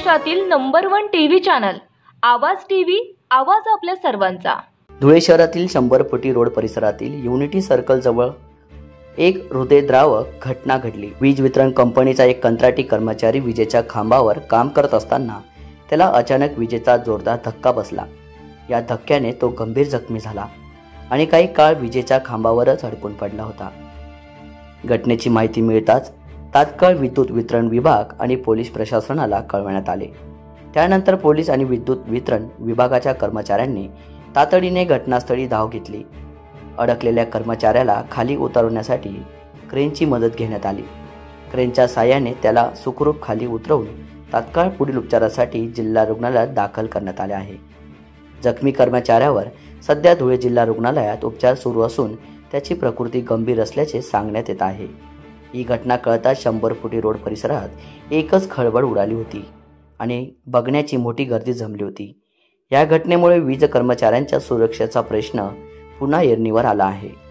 महाराष्ट्रातील number 1 TV channel आवाज TV, आवाज आपल्या सर्वांचा। धुळे शहरातील 100 फुटी रोड परिसरातील युनिटी सर्कल जवळ एक हृदयद्रावक घटना घडली। वीज वितरण कंपनीचा एक कंत्राटी कर्मचारी विजेच्या खांबावर काम करत असताना त्याला अचानक विजेचा जोरदार धक्का बसला। या धक्क्याने तो गंभीर जखमी झाला आणि काही काळ विजेच्या खांबावरच अडकून पडला होता। घटनेची माहिती मिळताच तात्काळ विद्युत वितरण विभाग आणि पोलीस प्रशासनाला कळवण्यात आले। त्यानंतर पोलीस आणि विद्युत वितरण विभागाच्या कर्मचाऱ्यांनी तातडीने घटनास्थळी धाव घेतली। अडकलेल्या कर्मचाऱ्याला खाली उतरवण्यासाठी क्रेनची मदत घेण्यात आली। क्रेनच्या साहाय्याने त्याला सुखरूप खाली उतरवून तात्काळ पुढील उपचारासाठी जिल्हा रुग्णालयात दाखल करण्यात आले आहे। जखमी कर्मचाऱ्यावर सध्या धुळे जिल्हा रुग्णालयात उपचार सुरू असून त्याची प्रकृती गंभीर असल्याचे सांगण्यात येत आहे। ही घटना कळताच 100 फुटी रोड परिसरात एकच खळबळ उडाली होती आणि बघण्याची मोठी गर्दी जमली होती। या घटनेमुळे वीज कर्मचाऱ्यांच्या सुरक्षेचा प्रश्न पुन्हा ऐरणीवर आला आहे।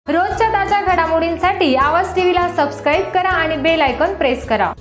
रोजच्या ताज्या घडामोडींसाठी आवाज टीव्हीला सबस्क्राइब करा आणि बेल आयकॉन प्रेस करा।